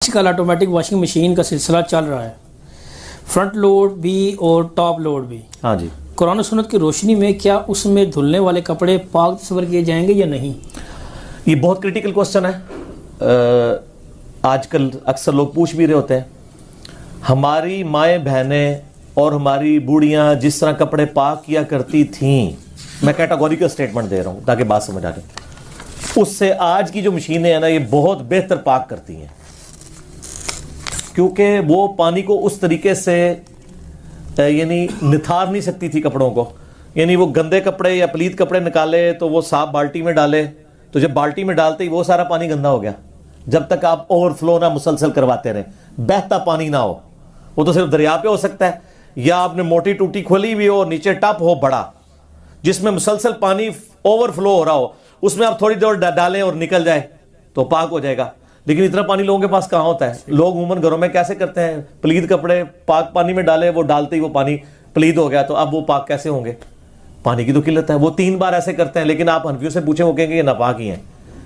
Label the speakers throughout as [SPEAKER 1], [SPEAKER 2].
[SPEAKER 1] آج کل automatic washing machine کا سلسلہ چل رہا ہے, فرنٹ لوڈ بھی اور ٹاپ لوڈ بھی.
[SPEAKER 2] ہاں جی,
[SPEAKER 1] قرآن و سنت کی روشنی میں کیا اس میں دھلنے والے کپڑے پاک تصور کیے جائیں گے یا نہیں؟
[SPEAKER 2] یہ بہت کریٹیکل کوسچن ہے. آج کل اکثر لوگ پوچھ بھی رہے ہوتے ہیں. ہماری مائیں بہنیں اور ہماری بوڑھیاں جس طرح کپڑے پاک کیا کرتی تھیں, میں کیٹاگوریکل سٹیٹمنٹ دے رہا ہوں تاکہ بات سمجھ آ جائے, اس سے آج کی جو مشینیں ہیں نا یہ بہت بہتر پاک کرتی ہیں, کیونکہ وہ پانی کو اس طریقے سے یعنی نتھار نہیں سکتی تھی کپڑوں کو. یعنی وہ گندے کپڑے یا پلیت کپڑے نکالے تو وہ صاف بالٹی میں ڈالے, تو جب بالٹی میں ڈالتے ہی وہ سارا پانی گندا ہو گیا. جب تک آپ اوور فلو نہ مسلسل کرواتے رہیں, بہتا پانی نہ ہو, وہ تو صرف دریا پہ ہو سکتا ہے, یا آپ نے موٹی ٹوٹی کھولی ہوئی ہو, نیچے ٹپ ہو بڑا جس میں مسلسل پانی اوور فلو ہو رہا ہو, اس میں آپ تھوڑی دیر ڈالیں اور نکل جائے تو پاک ہو جائے گا. لیکن اتنا پانی لوگوں کے پاس کہاں ہوتا ہے. لوگ عموماً گھروں میں کیسے کرتے ہیں, پلید کپڑے پاک پانی میں ڈالے, وہ ڈالتے ہی وہ پانی پلید ہو گیا, تو اب وہ پاک کیسے ہوں گے؟ پانی کی تو قلت ہے. وہ 3 بار ایسے کرتے ہیں, لیکن آپ حنفیوں سے پوچھیں وہ کہیں گے یہ ناپاک ہی ہیں.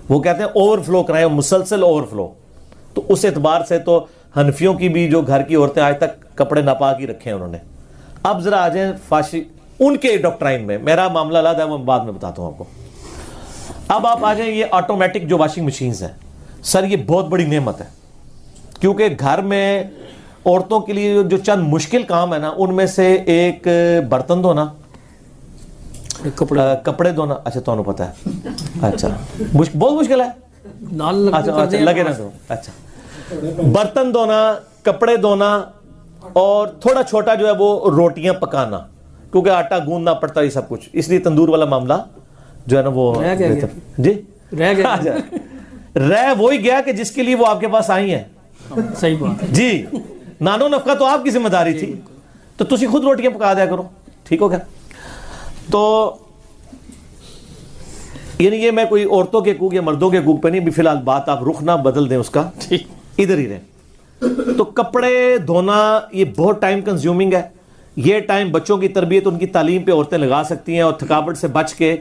[SPEAKER 2] وہ کہتے ہیں اوور فلو کرائیں, مسلسل اوور فلو. تو اس اعتبار سے تو حنفیوں کی بھی جو گھر کی عورتیں آج تک کپڑے ناپاک ہی رکھے ہیں انہوں نے. اب ذرا آ جائیں فاشی ان کے ڈاکٹرائن میں, میرا معاملہ الگ ہے, وہ بعد میں بتاتا ہوں آپ کو. اب آپ آ جائیں یہ آٹومیٹک جو واشنگ مشینز ہیں, سر یہ بہت بڑی نعمت ہے, کیونکہ گھر میں عورتوں کے لیے جو چند مشکل کام ہے نا, ان میں سے ایک برتن دھونا, کپڑے دھونا. اچھا تو پتا ہے, اچھا بہت مشکل ہے, اچھا لگے نہ دو. اچھا برتن دھونا, کپڑے دھونا, اور تھوڑا چھوٹا جو ہے وہ روٹیاں پکانا, کیونکہ آٹا گوندنا پڑتا ہے یہ سب کچھ, اس لیے تندور والا معاملہ جو ہے نا وہ جی رہ گیا. رہ وہی گیا کہ جس کے لیے وہ آپ کے پاس آئی ہیں.
[SPEAKER 1] صحیح بات
[SPEAKER 2] جی, نانو نفقہ تو آپ کی ذمہ داری تھی, تو تسی خود روٹیاں پکا دیا کرو. ٹھیک ہو گیا. تو یعنی یہ میں کوئی عورتوں کے حقوق یا مردوں کے حقوق پہ نہیں, بھی فی الحال بات آپ رخ نہ بدل دیں اس کا, ادھر ہی رہیں. تو کپڑے دھونا یہ بہت ٹائم کنزیومنگ ہے. یہ ٹائم بچوں کی تربیت, ان کی تعلیم پہ عورتیں لگا سکتی ہیں, اور تھکاوٹ سے بچ کے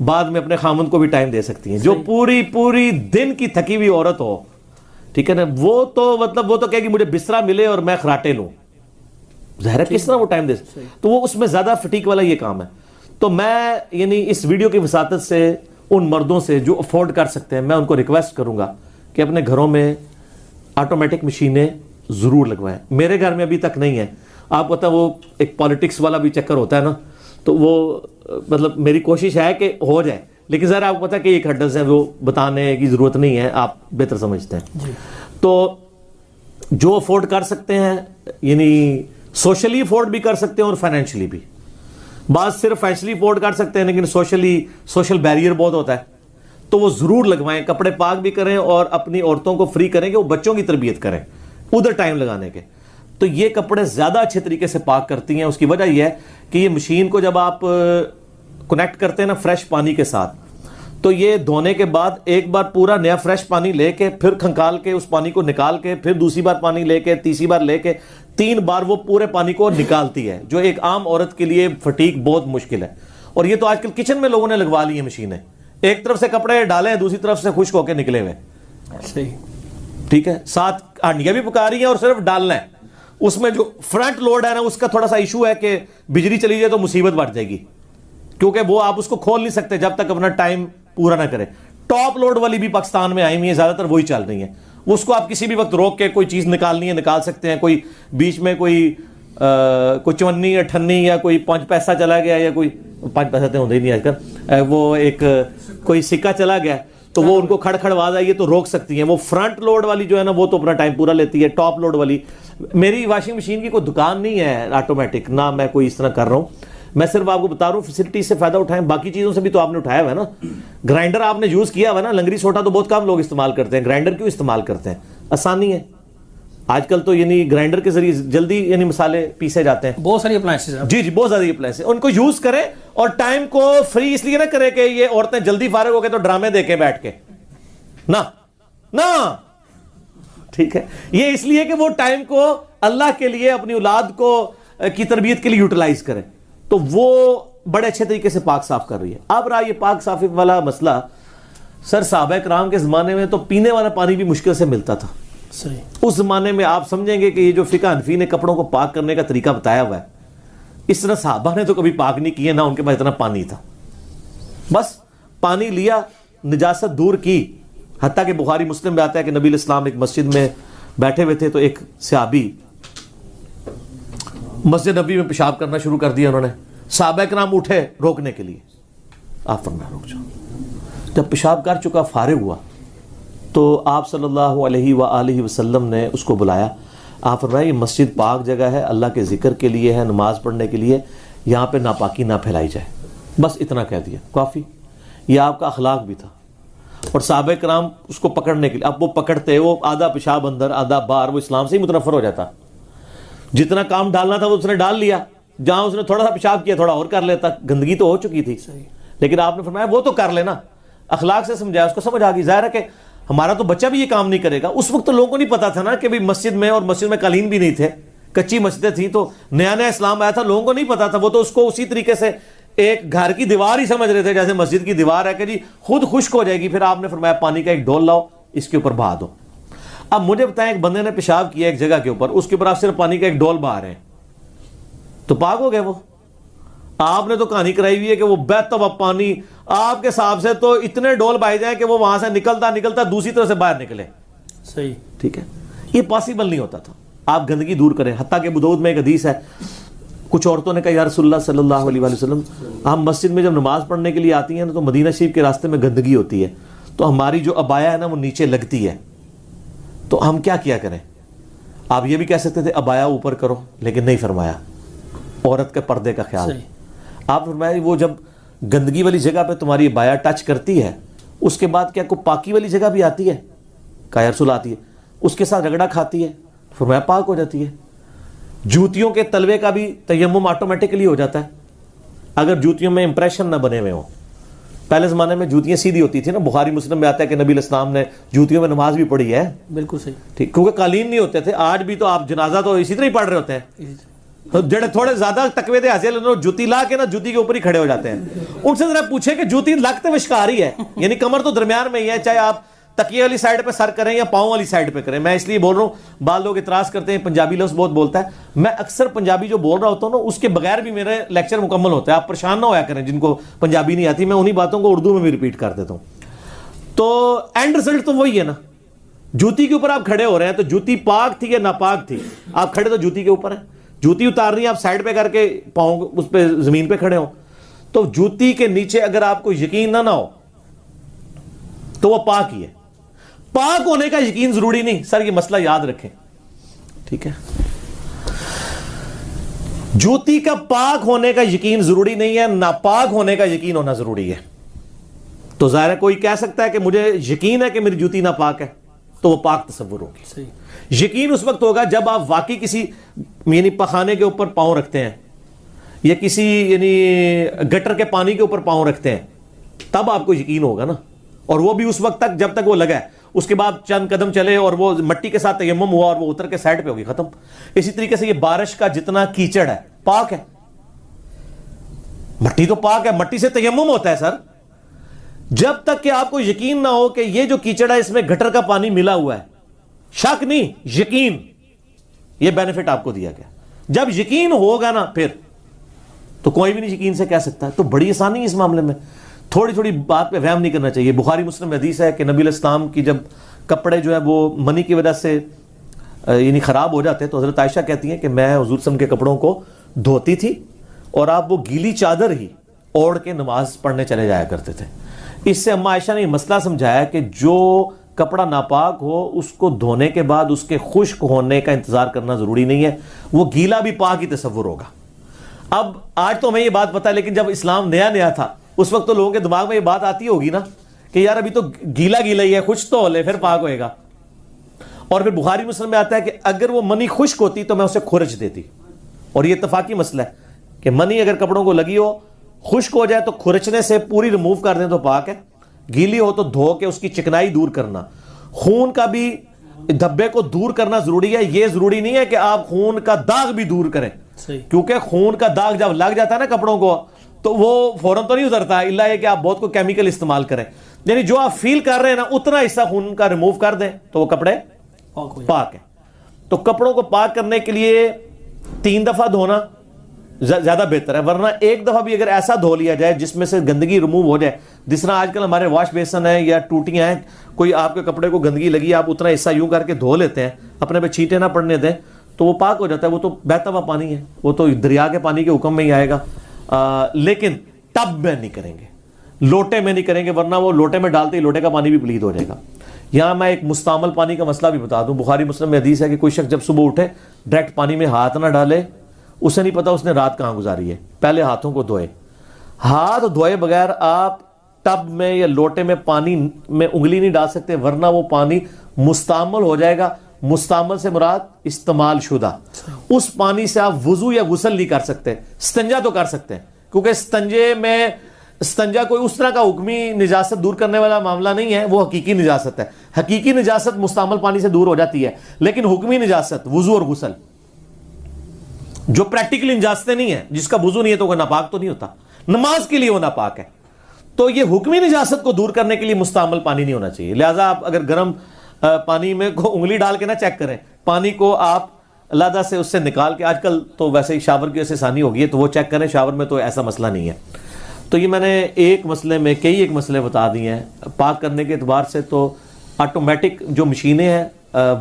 [SPEAKER 2] بعد میں اپنے خامند کو بھی ٹائم دے سکتی ہیں. جو پوری دن کی تھکی ہوئی عورت ہو, ٹھیک ہے نا, وہ تو مطلب وہ تو کہے گی مجھے بسترا ملے اور میں خراٹے لوں, ظاہر ہے کس طرح وہ ٹائم دے سکتے, تو وہ اس میں زیادہ فٹیک والا یہ کام ہے. تو میں یعنی اس ویڈیو کی وساطت سے ان مردوں سے جو افورڈ کر سکتے ہیں, میں ان کو ریکویسٹ کروں گا کہ اپنے گھروں میں آٹومیٹک مشینیں ضرور لگوائیں. میرے گھر میں ابھی تک نہیں ہے. آپ پتہ وہ ایک پالیٹکس والا بھی چکر ہوتا ہے نا, تو وہ مطلب میری کوشش ہے کہ ہو جائے, لیکن ذرا آپ کو پتہ کہ یہ ہرڈلز ہیں, وہ بتانے کی ضرورت نہیں ہے, آپ بہتر سمجھتے ہیں. تو جو افورڈ کر سکتے ہیں, یعنی سوشلی افورڈ بھی کر سکتے ہیں اور فائنینشلی بھی. بعض صرف فائنینشلی افورڈ کر سکتے ہیں لیکن سوشل بیریئر بہت ہوتا ہے, تو وہ ضرور لگوائیں. کپڑے پاک بھی کریں اور اپنی عورتوں کو فری کریں کہ وہ بچوں کی تربیت کریں ادھر ٹائم لگانے کے. تو یہ کپڑے زیادہ اچھے طریقے سے پاک کرتی ہیں. اس کی وجہ یہ ہے کہ یہ مشین کو جب آپ کنیکٹ کرتے ہیں نا فریش پانی کے ساتھ, تو یہ دھونے کے بعد ایک بار پورا نیا فریش پانی لے کے, پھر کھنکال کے اس پانی کو نکال کے, پھر دوسری بار پانی لے کے, تیسری بار لے کے, 3 بار وہ پورے پانی کو نکالتی ہے, جو ایک عام عورت کے لیے فٹیک بہت مشکل ہے. اور یہ تو آج کل کچن میں لوگوں نے لگوا لی ہیں مشینیں, ایک طرف سے کپڑے ڈالیں, دوسری طرف سے خشک ہو کے نکلے ہوئے.
[SPEAKER 1] صحیح,
[SPEAKER 2] ٹھیک ہے, ساتھ ہانڈیاں بھی پکا رہی ہیں اور صرف ڈالنا ہے. اس میں جو فرنٹ لوڈ ہے نا, اس کا تھوڑا سا ایشو ہے کہ بجلی چلی جائے تو مصیبت بڑھ جائے گی, کیونکہ وہ آپ اس کو کھول نہیں سکتے جب تک اپنا ٹائم پورا نہ کرے. ٹاپ لوڈ والی بھی پاکستان میں آئی ہوئی ہیں, زیادہ تر وہی چل رہی ہیں. اس کو آپ کسی بھی وقت روک کے کوئی چیز نکالنی ہے نکال سکتے ہیں. کوئی بیچ میں کوئی چونی یا ٹھنی یا کوئی 5 پیسہ چلا گیا, یا کوئی 5 پیسہ تو ہوتا ہی نہیں آج کل, وہ ایک کوئی سکہ چلا گیا, تو وہ ان کو کھڑ کھڑ آواز آئی ہے تو روک سکتی ہیں. وہ فرنٹ لوڈ والی جو ہے نا وہ تو اپنا ٹائم پورا لیتی ہے. ٹاپ لوڈ والی, میری واشنگ مشین کی کوئی دکان نہیں ہے آٹومیٹک, نہ میں کوئی اس طرح کر رہا ہوں. میں صرف آپ کو بتا رہا ہوں فیسلٹی سے فائدہ اٹھائیں. باقی چیزوں سے بھی تو آپ نے اٹھایا ہوا ہے نا. گرائنڈر آپ نے یوز کیا ہوا ہے نا, لنگری سوٹا تو بہت کم لوگ استعمال کرتے ہیں, گرائنڈر کیوں استعمال کرتے ہیں؟ آسانی ہے. آج کل تو یعنی گرائنڈر کے ذریعے جلدی یعنی مسالے پیسے جاتے ہیں.
[SPEAKER 1] بہت ساری اپلائنسز ہیں.
[SPEAKER 2] جی بہت زیادہ اپلائنسز, ان کو یوز کریں اور ٹائم کو فری اس لیے نہ کریں کہ یہ عورتیں جلدی فارغ ہو گئے تو ڈرامے دیکھیں بیٹھ کے, نہ ٹھیک ہے. یہ اس لیے کہ وہ ٹائم کو اللہ کے لیے, اپنی اولاد کو کی تربیت کے لیے یوٹیلائز کریں, تو وہ بڑے اچھے طریقے سے پاک صاف کر رہی ہے. اب رہا یہ پاک صافی والا مسئلہ, سر صحابہ کرام کے زمانے میں تو پینے والا پانی بھی مشکل سے ملتا تھا.
[SPEAKER 1] صحیح.
[SPEAKER 2] اس زمانے میں آپ سمجھیں گے کہ یہ جو فقہ حنفی نے کپڑوں کو پاک کرنے کا طریقہ بتایا ہوا ہے، اس طرح صحابہ نے تو کبھی پاک نہیں کیے، نہ ان کے پاس اتنا پانی تھا. بس پانی لیا، نجاست دور کی. حتیٰ کہ بخاری مسلم میں آتا ہے کہ نبی علیہ السلام ایک مسجد میں بیٹھے ہوئے تھے تو ایک صحابی مسجد نبی میں پیشاب کرنا شروع کر دیا. انہوں نے صحابہ کرام اٹھے روکنے کے لیے. آپ فرمایا رک جاؤ. جب پیشاب کر چکا فارغ ہوا تو آپ صلی اللہ علیہ وآلہ وسلم نے اس کو بلایا. آپ فرمایا یہ مسجد پاک جگہ ہے، اللہ کے ذکر کے لیے ہے، نماز پڑھنے کے لیے، یہاں پہ ناپاکی نہ پھیلائی جائے. بس اتنا کہہ دیا کافی. یہ آپ کا اخلاق بھی تھا. اور صحابہ کرام اس کو پکڑنے کے لیے، اب وہ پکڑتے، وہ آدھا پیشاب اندر آدھا باہر، وہ اسلام سے ہی متنفر ہو جاتا. جتنا کام ڈالنا تھا وہ اس نے ڈال لیا. جہاں اس نے تھوڑا سا پیشاب کیا تھوڑا اور کر لیتا، گندگی تو ہو چکی تھی. لیکن آپ نے فرمایا وہ تو کر لینا. اخلاق سے سمجھایا، اس کو سمجھ آ گئی. ظاہر ہے کہ ہمارا تو بچہ بھی یہ کام نہیں کرے گا. اس وقت تو لوگوں کو نہیں پتا تھا نا کہ مسجد میں، اور مسجد میں قالین بھی نہیں تھے، کچی مسجدیں تھیں، تو نیا نیا اسلام آیا تھا، لوگوں کو نہیں پتا تھا. وہ تو اس کو اسی طریقے سے ایک گھر کی دیوار ہی سمجھ رہے تھے جیسے مسجد کی دیوار ہے کہ جی خود خشک ہو جائے گی. پھر آپ نے فرمایا پانی کا ایک ڈول لاؤ، اس کے اوپر بہا دو. اب مجھے بتائیں ایک بندے نے پیشاب کیا ایک جگہ کے اوپر، اس کے اوپر آپ صرف پانی کا ایک ڈول بہا رہے ہیں تو پاک ہو گئے وہ؟ آپ نے تو کہانی کرائی ہوئی ہے کہ وہ بہتا ہوا پانی آپ کے حساب سے تو اتنے ڈول بہائے جائیں کہ وہ وہاں سے نکلتا دوسری طرف سے باہر نکلے.
[SPEAKER 1] صحیح.
[SPEAKER 2] ٹھیک ہے، یہ پاسبل نہیں ہوتا تھا. آپ گندگی دور کریں. حتیٰ کہ ابو داؤد میں ایک حدیث ہے، کچھ عورتوں نے کہا یا رسول اللہ صلی اللہ علیہ وآلہ وسلم، ہم مسجد میں جب نماز پڑھنے کے لیے آتی ہیں نا تو مدینہ شریف کے راستے میں گندگی ہوتی ہے، تو ہماری جو عبایا ہے نا وہ نیچے لگتی ہے، تو ہم کیا کریں؟ آپ یہ بھی کہہ سکتے تھے عبایا اوپر کرو، لیکن نہیں فرمایا. عورت کے پردے کا خیال. آپ فرمایا وہ جب گندگی والی جگہ پہ تمہاری عبایا ٹچ کرتی ہے، اس کے بعد کیا کوئی پاکی والی جگہ بھی آتی ہے؟ کہا یا رسول آتی ہے. اس کے ساتھ رگڑا کھاتی ہے؟ فرمایا پاک ہو جاتی ہے. جوتیوں کے تلوے کا بھی تیمم آٹومیٹکلی ہو جاتا ہے اگر جوتیوں میں امپریشن نہ بنے ہوئے ہوں. پہلے زمانے میں جوتیاں سیدھی ہوتی تھی نا. بخاری مسلم میں آتا ہے کہ نبی علیہ السلام نے جوتیوں میں نماز بھی پڑھی ہے.
[SPEAKER 1] بالکل صحیح.
[SPEAKER 2] ٹھیک، کیونکہ قالین نہیں ہوتے تھے. آج بھی تو آپ جنازہ تو اسی طرح ہی پڑھ رہے ہوتے ہیں. جڑے تھوڑے زیادہ تقوی دے حاصل انہوں جوتی لا کے نا جوتی کے اوپر ہی کھڑے ہو جاتے ہیں. ان سے ذرا پوچھیں کہ جوتی لگتے وشکار ہی ہے، یعنی کمر تو درمیان میں ہی ہے، چاہے آپ تکیے والی سائڈ پہ سر کریں یا پاؤں والی سائڈ پہ کریں. میں اس لیے بول رہا ہوں، بعض لوگ اعتراض کرتے ہیں پنجابی لفظ بہت بولتا ہے. میں اکثر پنجابی جو بول رہا ہوتا ہوں نا اس کے بغیر بھی میرے لیکچر مکمل ہوتا ہے. آپ پریشان نہ ہویا کریں جن کو پنجابی نہیں آتی، میں انہی باتوں کو اردو میں بھی ریپیٹ کر دیتا ہوں. تو اینڈ رزلٹ تو وہی ہے نا. جوتی کے اوپر آپ کھڑے ہو رہے ہیں تو جوتی پاک تھی یا ناپاک تھی؟ آپ کھڑے تو جوتی کے اوپر ہیں. جوتی اتارنی آپ سائڈ پہ کر کے پاؤں اس پہ زمین پہ کھڑے ہو، تو جوتی کے نیچے اگر آپ کو یقین نہ ہو تو وہ پاک ہی ہے. پاک ہونے کا یقین ضروری نہیں. سر یہ مسئلہ یاد رکھیں، ٹھیک ہے؟ جوتی کا پاک ہونے کا یقین ضروری نہیں ہے، ناپاک ہونے کا یقین ہونا ضروری ہے. تو ظاہر ہے کوئی کہہ سکتا ہے کہ مجھے یقین ہے کہ میری جوتی ناپاک ہے، تو وہ پاک تصور ہوگی.
[SPEAKER 1] صحیح.
[SPEAKER 2] یقین اس وقت ہوگا جب آپ واقعی کسی یعنی پخانے کے اوپر پاؤں رکھتے ہیں یا کسی یعنی گٹر کے پانی کے اوپر پاؤں رکھتے ہیں، تب آپ کو یقین ہوگا نا. اور وہ بھی اس وقت تک جب تک وہ لگا ہے. اس کے بعد چند قدم چلے اور وہ مٹی کے ساتھ تیمم ہوا اور وہ اتر کے سائڈ پہ ہوگی، ختم. اسی طریقے سے یہ بارش کا جتنا کیچڑ ہے پاک ہے. مٹی تو پاک ہے، مٹی سے تیمم ہوتا ہے سر. جب تک کہ آپ کو یقین نہ ہو کہ یہ جو کیچڑ ہے اس میں گٹر کا پانی ملا ہوا ہے، شک نہیں، یقین. یہ بینیفٹ آپ کو دیا گیا. جب یقین ہوگا نا پھر تو کوئی بھی نہیں یقین سے کہہ سکتا ہے. تو بڑی آسانی ہے اس معاملے میں. تھوڑی تھوڑی بات پہ وہم نہیں کرنا چاہیے. بخاری مسلم میں حدیث ہے کہ نبی علیہ السلام کی جب کپڑے جو ہے وہ منی کی وجہ سے یعنی خراب ہو جاتے ہیں تو حضرت عائشہ کہتی ہیں کہ میں حضور صلی اللہ علیہ وسلم کے کپڑوں کو دھوتی تھی اور آپ وہ گیلی چادر ہی اوڑھ کے نماز پڑھنے چلے جایا کرتے تھے. اس سے اما عائشہ نے یہ مسئلہ سمجھایا کہ جو کپڑا ناپاک ہو اس کو دھونے کے بعد اس کے خشک ہونے کا انتظار کرنا ضروری نہیں ہے، وہ گیلا بھی پاک ہی تصور ہوگا. اب آج تو ہمیں یہ بات پتہ ہے، لیکن جب اسلام نیا نیا تھا اس وقت تو لوگوں کے دماغ میں یہ بات آتی ہوگی نا کہ یار ابھی تو گیلا گیلا ہی ہے، خشک تو ہو لے پھر پاک ہوئے گا. اور پھر بخاری مسلم میں آتا ہے کہ اگر وہ منی خشک ہوتی تو میں اسے کھرچ دیتی. اور یہ اتفاقی مسئلہ ہے کہ منی اگر کپڑوں کو لگی ہو خشک ہو جائے تو کھرچنے سے پوری ریموو کر دیں تو پاک ہے. گیلی ہو تو دھو کے اس کی چکنائی دور کرنا، خون کا بھی دھبے کو دور کرنا ضروری ہے. یہ ضروری نہیں ہے کہ آپ خون کا داغ بھی دور کریں، کیونکہ خون کا داغ جب لگ جاتا ہے نا کپڑوں کو تو وہ فوراً تو نہیں اترتا، الا یہ کہ آپ بہت کو کیمیکل استعمال کریں. یعنی جو آپ فیل کر رہے ہیں نا اتنا حصہ خون کا ریموو کر دیں تو وہ کپڑے
[SPEAKER 1] پاک ہو جائے.
[SPEAKER 2] پاک ہے. تو کپڑوں کو پاک کرنے کے لیے 3 دفعہ دھونا زیادہ بہتر ہے, ورنہ ایک دفعہ بھی اگر ایسا دھو لیا جائے جس میں سے گندگی ریموو ہو جائے, جس طرح آج کل ہمارے واش بیسن ہیں یا ٹوٹیاں ہیں, کوئی آپ کے کپڑے کو گندگی لگی, آپ اتنا حصہ یوں کر کے دھو لیتے ہیں, اپنے پہ چھینٹے نہ پڑنے دیں, تو وہ پاک ہو جاتا ہے. وہ تو بہتا ہوا پانی ہے, وہ تو دریا کے پانی کے حکم میں ہی آئے گا. لیکن ٹب میں نہیں کریں گے, لوٹے میں نہیں کریں گے, ورنہ وہ لوٹے میں ڈالتے ہی لوٹے کا پانی بھی پلید ہو جائے گا. یہاں میں ایک مستعمل پانی کا مسئلہ بھی بتا دوں. بخاری مسلم میں حدیث ہے کہ کوئی شخص جب صبح اٹھے ڈائریکٹ پانی میں ہاتھ نہ ڈالے, اسے نہیں پتا اس نے رات کہاں گزاری ہے, پہلے ہاتھوں کو دھوئے. ہاتھ دھوئے بغیر آپ ٹب میں یا لوٹے میں پانی میں انگلی نہیں ڈال سکتے, ورنہ وہ پانی مستعمل ہو جائے گا. مستعمل سے مراد استعمال شدہ. اس پانی سے آپ وضو یا غسل نہیں کر سکتے. استنجا تو کر سکتے ہیں, کیونکہ استنجا کوئی اس طرح کا حکمی نجاست دور کرنے والا معاملہ نہیں ہے, وہ حقیقی نجاست ہے. حقیقی نجاست مستعمل پانی سے دور ہو جاتی ہے, لیکن حکمی نجاست وضو اور غسل جو پریکٹیکلی نجاستیں نہیں ہیں, جس کا وضو نہیں ہے تو وہ ناپاک تو نہیں ہوتا, نماز کے لیے وہ ناپاک ہے. تو یہ حکمی نجاست کو دور کرنے کے لیے مستعمل پانی نہیں ہونا چاہیے. لہٰذا آپ اگر گرم پانی میں کو انگلی ڈال کے نہ چیک کریں, پانی کو آپ علیحدہ سے اس سے نکال کے, آج کل تو ویسے ہی شاور کی وجہ سے آسانی ہو گئی ہے تو وہ چیک کریں. شاور میں تو ایسا مسئلہ نہیں ہے. تو یہ میں نے ایک مسئلے میں ایک مسئلے بتا دیے ہیں. پاک کرنے کے اعتبار سے تو آٹومیٹک جو مشینیں ہیں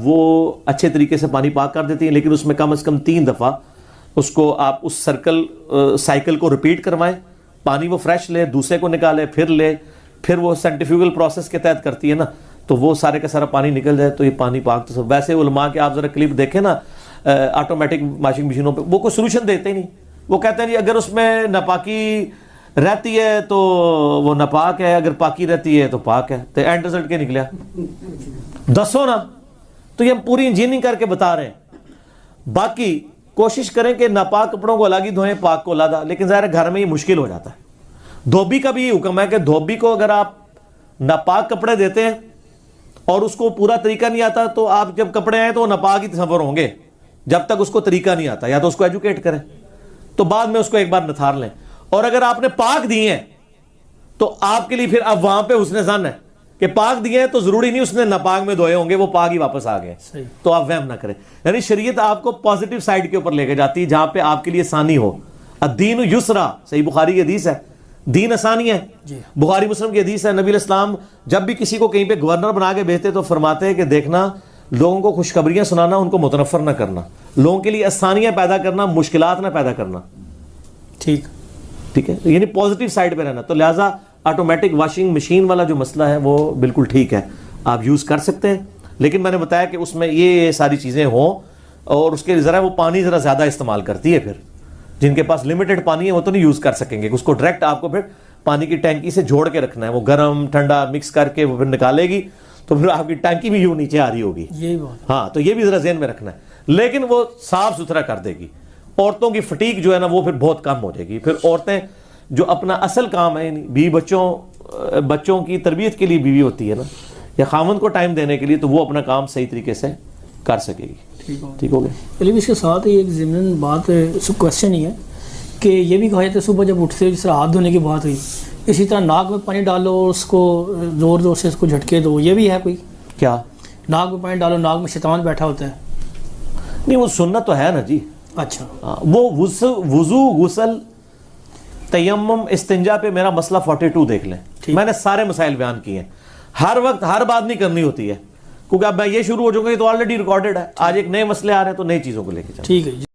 [SPEAKER 2] وہ اچھے طریقے سے پانی پاک کر دیتی ہیں, لیکن اس میں کم از کم 3 دفعہ اس کو آپ اس سائیکل کو ریپیٹ کروائیں. پانی وہ فریش لے, دوسرے کو نکالے, پھر لے, پھر وہ سینٹریفیوگل پروسیس کے تحت کرتی ہے نا, تو وہ سارے کا سارا پانی نکل جائے تو یہ پانی پاک. تو ویسے علماء کے آپ ذرا کلپ دیکھیں نا آٹومیٹک واشنگ مشینوں پہ, وہ کوئی سولوشن دیتے ہی نہیں. وہ کہتے ہیں جی اگر اس میں ناپاکی رہتی ہے تو وہ ناپاک ہے, اگر پاکی رہتی ہے تو پاک ہے. تو اینڈ رزلٹ کیا نکلا دسو نا. تو یہ ہم پوری انجینئرنگ کر کے بتا رہے ہیں. باقی کوشش کریں کہ ناپاک کپڑوں کو الگ ہی دھوئیں, پاک کو علیحدہ. لیکن ظاہر گھر میں یہ مشکل ہو جاتا ہے. دھوبی کا بھی یہ حکم ہے کہ دھوبی کو اگر آپ ناپاک کپڑے دیتے ہیں اور اس کو پورا طریقہ نہیں آتا, تو آپ جب کپڑے آئیں تو وہ ناپاک ہی تصور ہوں گے جب تک اس کو طریقہ نہیں آتا. یا تو اس کو ایجوکیٹ کریں, تو بعد میں اس کو ایک بار نتھار لیں. اور اگر آپ نے پاک دیے ہیں تو آپ کے لیے پھر اب وہاں پہ حسن ظن ہے کہ پاک دیے ہیں تو ضروری نہیں اس نے ناپاک میں دھوئے ہوں گے, وہ پاک ہی واپس آ گئے. تو آپ وہم نہ کریں. یعنی شریعت آپ کو پازیٹیو سائیڈ کے اوپر لے کے جاتی ہے, جہاں پہ آپ کے لیے آسانی ہو. الدین یسرا, صحیح بخاری کی حدیث ہے, دین آسانی ہے. بخاری مسلم کی حدیث ہے, نبی علیہ السلام جب بھی کسی کو کہیں پہ گورنر بنا کے بھیجتے تو فرماتے ہیں کہ دیکھنا, لوگوں کو خوشخبریاں سنانا, ان کو متنفر نہ کرنا, لوگوں کے لیے آسانیاں پیدا کرنا, مشکلات نہ پیدا کرنا. ٹھیک ہے, یعنی پازیٹیو سائیڈ پہ رہنا. تو لہٰذا آٹومیٹک واشنگ مشین والا جو مسئلہ ہے وہ بالکل ٹھیک ہے, آپ یوز کر سکتے ہیں. لیکن میں نے بتایا کہ اس میں یہ ساری چیزیں ہوں, اور اس کے ذرا وہ پانی ذرا زیادہ استعمال کرتی ہے. پھر جن کے پاس لمیٹڈ پانی ہے وہ تو نہیں یوز کر سکیں گے. اس کو ڈائریکٹ آپ کو پھر پانی کی ٹینکی سے جوڑ کے رکھنا ہے, وہ گرم ٹھنڈا مکس کر کے وہ پھر نکالے گی, تو پھر آپ کی ٹینکی بھی یوں نیچے آ رہی ہوگی. ہاں, تو یہ بھی ذرا ذہن میں رکھنا ہے. لیکن وہ صاف ستھرا کر دے گی. عورتوں کی فٹیک جو ہے نا وہ پھر بہت کم ہو جائے گی. پھر عورتیں جو اپنا اصل کام ہے, بیوی بچوں کی تربیت کے لیے بیوی ہوتی ہے نا, یا خاوند کو ٹائم دینے کے لیے, تو وہ اپنا کام صحیح طریقے سے کر سکے گی. ٹھیک ہو گیا.
[SPEAKER 1] لیکن اس کے ساتھ ہی ایک ضمن بات کوشچن ہی ہے کہ یہ بھی کہا جاتا ہے صبح جب اٹھتے جس طرح ہاتھ دھونے کی بات ہوئی, اسی طرح ناک میں پانی ڈالو, اس کو زور زور سے اس کو جھٹکے دو. یہ بھی ہے کوئی
[SPEAKER 2] کیا
[SPEAKER 1] ناک میں پانی ڈالو, ناک میں شیطان بیٹھا ہوتا ہے؟
[SPEAKER 2] نہیں, وہ سنت تو ہے نا جی.
[SPEAKER 1] اچھا,
[SPEAKER 2] وہ وضو غسل تیمم استنجا پہ میرا مسئلہ 42 دیکھ لیں. میں نے سارے مسائل بیان کیے ہیں. ہر وقت ہر بات نہیں کرنی ہوتی ہے, کیونکہ اب میں یہ شروع ہو جاؤں گا, یہ تو آلریڈی ریکارڈڈ ہے. آج ایک نئے مسئلے آ رہے ہیں تو نئی چیزوں کو لے کے چلیں.
[SPEAKER 1] ٹھیک ہے.